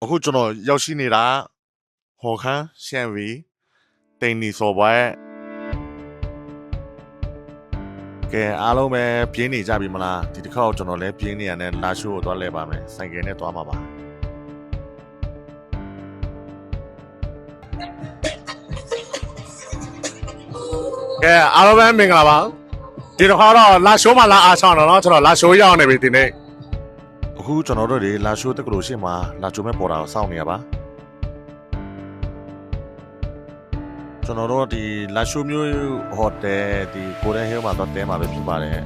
အခုကျွန်တော်ရောက်ရှိနေတာဟော်ခမ်းရှန်ဝီတိန်နီစော်ပွဲကဲအားလုံးပဲပြင်းနေကြပြီမလားဒီတစ်ခါကျွန်တော်လည်းပြင်းနေရတဲ့လာရှိုးကိုသွားလဲပါမယ်ဆိုင်ကယ်နဲ့သွားမှာပါကဲအားလုံးပဲမင်္ဂလာပါဒီတစ်ခါတော့လာရှိုးမှာလာအားဆောင်တော့ကျွန်တော်လာရှိုးရောက်နေပြီဒီနေ့အခုကျွန်တော်တို့တွေလာရှိုးတက္ကသိုလ်ရှိမှာလာချိုးမဲ့ပေါ်တာကိုစောင့်နေရပါကျွန်တော်တို့ဒီလာရှိုးမျိုးဟိုတယ်ဒီကိုရဲဟဲမှာတော့တဲမှာပဲဖြစ်ပါတယ်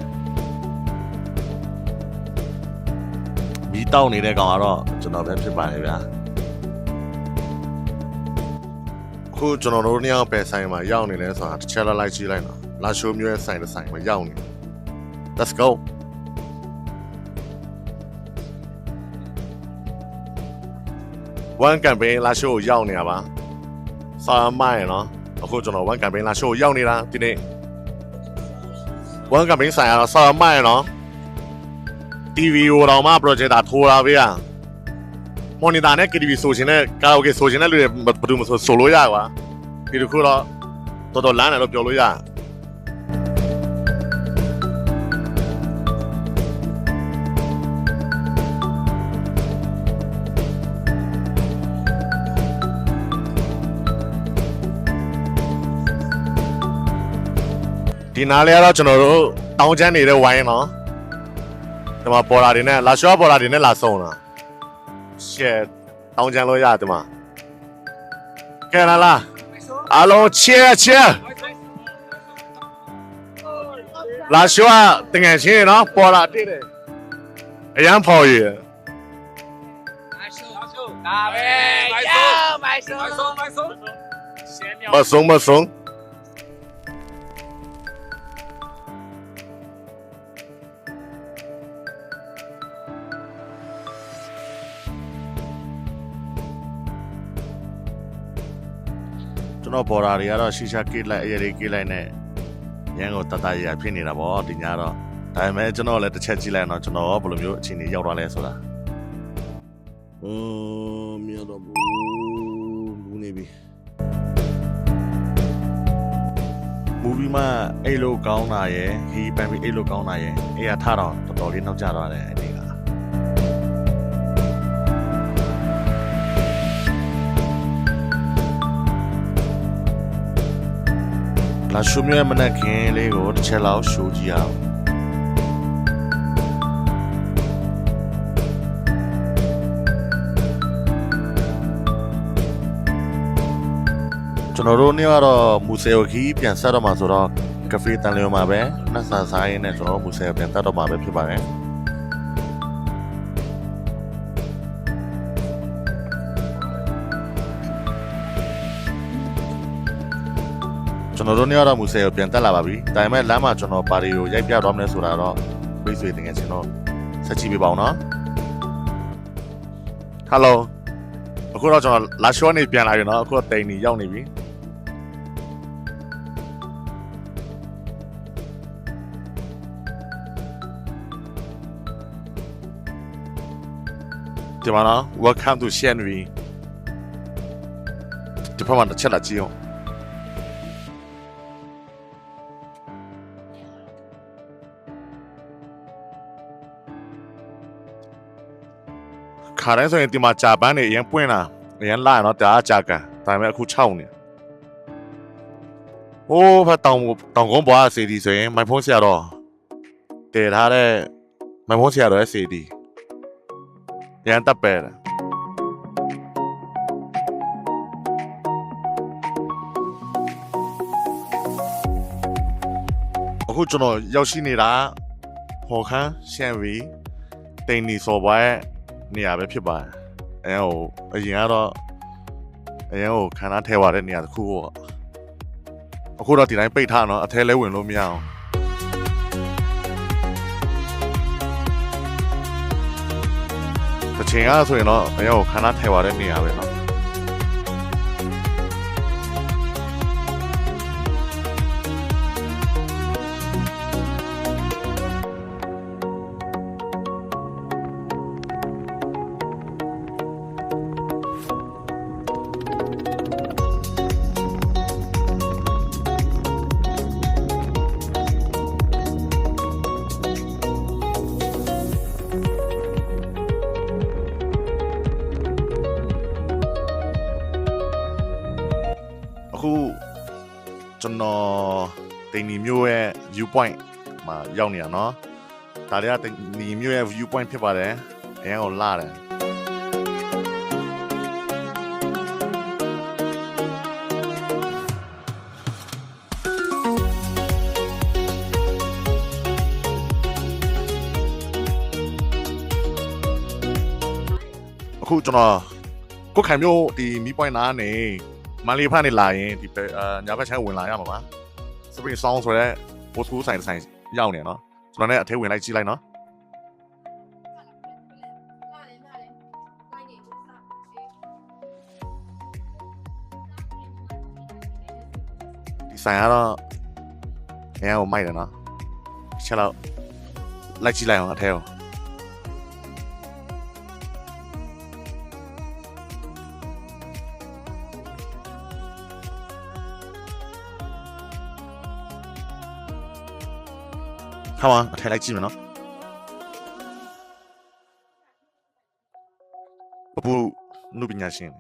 မီးတောက်နေတဲ့ကောင်ကတော့ကျွန်တော်ပဲဖြစ်ပါတယ်ဗျာအခုကျွန်တော်တို့နှစ်ယောက်ပဲဆိုင်မှာရောက်နေလဲဆိုတာတစ်ချက်လိုက်ကြည့်လိုက်တော့လာရှိုးမျိုးရဲ့ဆိုင်တစ်ဆိုင်မှာရောက်နေ Let's go one campaign လာရှိုးကိုရောက်နေရပါစာမိုင်းနော်အခုကျွန်တော် one campaign လာရှိုးကိုရောက်နေတာဒီနေ့ one campaign ဆိုင်ရတော့စာမိုင်းနော် TV ကိုတော့မှ projector ထိုးလာပေးရ monitor နဲ့ KTV ဆိုရှင်နဲ့ karaoke ဆိုရှင်နဲ့လူတွေဘယ်သူမှဆိုလို့ရကွာဒီတစ်ခုတော့တော်တော်လမ်းတယ်လို့ပြောလို့ရဒီနားလေးကတော့ကျွန်တော်တို့တောင်းချမ်းနေတဲ့ဝိုင်းနော်ဒီမှာပေါ်လာတွေနဲ့လာရှော့ပေါ်လာတွေနဲ့လာဆုံးတာရှက်တောင်းချမ်းလို့ရတယ်မှာကဲလာအားလုံးချဲလာရှော့တငယ်ချင်းနော်ပေါ်လာတိတယ်အရန်ဖော်ရည်ဒါပဲမိုက်ဆုံးမဆုံးကျွန်တော်ပေါ်လာတွေကတော့ရှီရှာကိလိုက်အရေးလေးကိလိုက်နဲ့ရန်ကိုတတရရဖြစ်နေတာပေါ့ဒီညတော့ဒါပေမဲ့ကျွန်တော်လည်းတစ်ချက်ကြည့်လိုက်တော့ကျွန်တော်ဘယ်လိုမျိုးအခြေအနေရောက်သွားလဲဆိုတာမြတ်တော့ဘူးလူနေပြီမူဗီမှာအဲ့လိုကောင်းတာရယ်ဟီပန်ပြီးအဲ့လိုကောင်းတာရယ်အဲ့ရထတော့တော်တော်လေးနောက်ကျသွားတယ်အဲ့ဒီကလာရှုမြဲမနက်ခင်းလေးကိုတစ်ချက်လောက်ရှိုးကြည့်အောင်ကျွန်တော်တို့နေ့ကတော့မူဆယ်ကိုခီးပြန်ဆက်တော့မှာဆိုတော့ကဖေးတန်လျော်မှာပဲနှက်ဆန်စားရင်းနဲ့ကျွန်တော်မူဆယ်ကိုပြန်တက်တော့မှာပဲဖြစ်ပါတယ်ကျွန်တော်တို့နေ့ကတော့မူဆယ်ကိုပြန်တက်လာပါပြီဒါပေမဲ့လမ်းမှာကျွန်တော်ပါတီကိုရိုက်ပြတော့မလဲဆိုတာတော့ပြေးဆွေတင်ငယ်ချင်းတော့ဆက်ကြည့်ပေးပါအောင်နော်ဟယ်လိုအခုတော့ကျွန်တော်လာရှော့နေပြန်လာပြီနော်အခုတော့တိန်နေရောက်နေပြီဒီမှာနော် welcome to Shanwi ဒီဖက်မှာတစ်ချက်လာကြည့်အောင်ခါတိုင်းဆိုရင်ဒီမှာကြာပန်းနေအရင်ပွင့်လာအရင်လာတော့တအားကြာကန်ဒါပေမဲ့အခု6နေဟိုးဖတ်တောင်ကုန်းဘွားစီဒီဆိုရင်မိုင်ဖုန်းဆရာတော့တည်ထားတဲ့မိုင်ဖုန်းဆရာတော့ရဲ့စီဒီရန်တပ်ပဲအခုကျွန်တော်ရောက်ရှိနေတာဟော်ခမ်းရှန်ဝီတိန်နီစော်ပွဲနေရာပဲဖြစ်ပါတယ်အရင်ကတော့ခန္ဓာထဲသွားတဲ့နေရာတစ်ခုပေါ့အခုတော့ဒီတိုင်းပိတ်ထားတော့အထဲလဲဝင်လို့မရအောင်တစ်ချိန်ကဆိုရင်တော့အရင်ခန္ဓာထဲသွားတဲ့နေရာပဲเนาะ အခုကျွန်တော်တင်နီမျိုးရဲ့ view point မှာရောက်နေရနော်ဒါတွေကတင်နီမျိုးရဲ့ view point ဖြစ်ပါတယ်အရင်ကလာတယ်အခုကျွန်တော်ကိုခိုင်မျိုးဒီမီးပွိုင်းနားနေမန်လေးဖက်နေလာရင်ဒီညာဘက်ချမ်းဝင်လာရမှာပါ Spring Song ဆိုတဲ့ post school ဆိုင်ရောက်နေနော်ကျွန်တော်လည်းအထဲဝင်လိုက်ကြည့်လိုက်နော်ဒီဆိုင်ကတော့အရင်ကမိုက်တယ်နော်ချက်တော့လိုက်ကြည့်လိုက်အောင်အထဲကိုထားပါအထက်လိုက်ကြည့်မယ်နော်ပပူနုပညာရှင်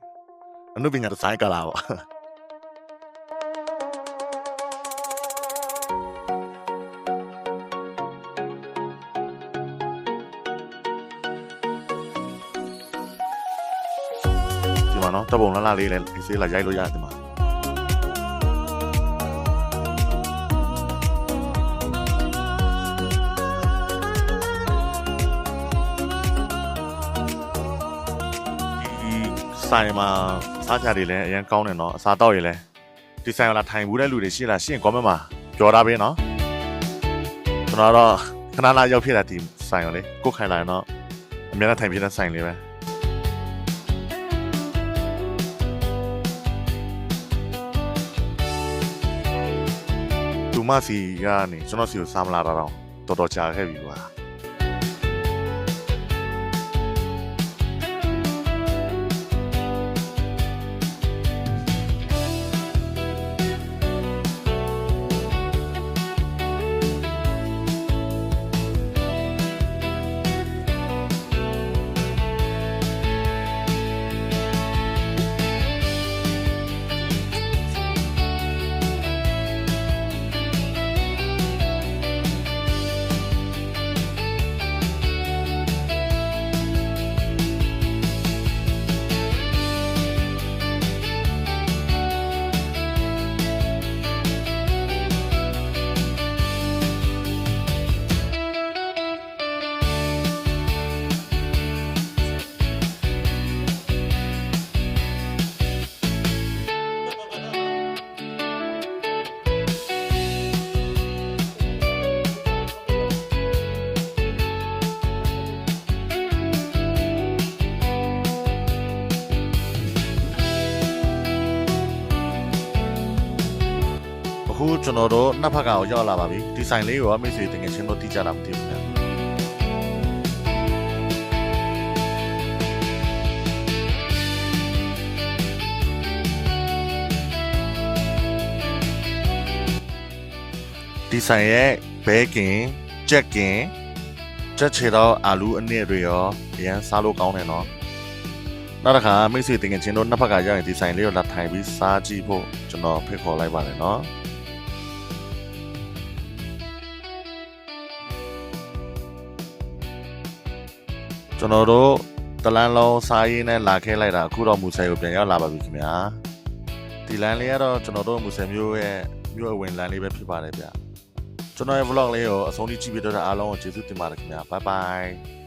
အနုပညာဆိုင်ကလာပါဒီမှာနော်တပုံလာလေးလည်းဒီစေးလာရိုက်လို့ရတယ်ဒီမှာဆိုင်မှာစားကြတွေလည်းအရင်ကောင်းတယ်နော်အစားတောက်ရည်လည်းဒီဆိုင်ကလာထိုင်ဘူးတဲ့လူတွေရှိလားရှင်း comment မှာပြောထားပေးနော်ကျွန်တော်တော့ခဏလာရောက်ဖြစ်တာဒီဆိုင်ကိုလေကိုခိုင်လာရင်တော့အများနဲ့ထိုင်ဖြစ်တဲ့ဆိုင်လေးပဲသူမစီကနေကျွန်တော်စီကိုစားမလာတော့တော်တော်ကြာခဲ့ပြီကွာအခုကျွန်တော်တို့နှစ်ဖက်ကကိုရောက်လာပါပြီဒီဆိုင်လေးကိုမိတ်ဆွေတကယ်ချင်းတို့တိကျတာမသိဘူးခင်ဗျဒီဆိုင်ရဲ့ဘဲကင်ကြက်ကင်ချက်ချေတော့အာလူအနည်းတွေရောအရင်စားလို့ကောင်းတယ်နော်နောက်တစ်ခါမိတ်ဆွေတကယ်ချင်းတို့နှစ်ဖက်ကရောက်ရင်ဒီဆိုင်လေးကိုလာထိုင်ပြီးစားကြည့်ဖို့ကျွန်တော်ဖိတ်ခေါ်လိုက်ပါတယ်နော်ကျွန်တော်တို့တလန်းလုံးစားရင်းနဲ့လာခဲလိုက်တာအခုတော့မူဆယ်ကိုပြန်ရောက်လာပါပြီခင်ဗျာဒီလမ်းလေးကတော့ကျွန်တော်တို့မူဆယ်မျိုးရဲ့မြို့အဝင်လမ်းလေးပဲဖြစ်ပါတယ်ဗျကျွန်တော်ရဲ့ vlog လေးကိုအဆုံးထိကြည့်ပြီးတော့အားလုံးကိုကျေးဇူးတင်ပါတယ်ခင်ဗျာ bye bye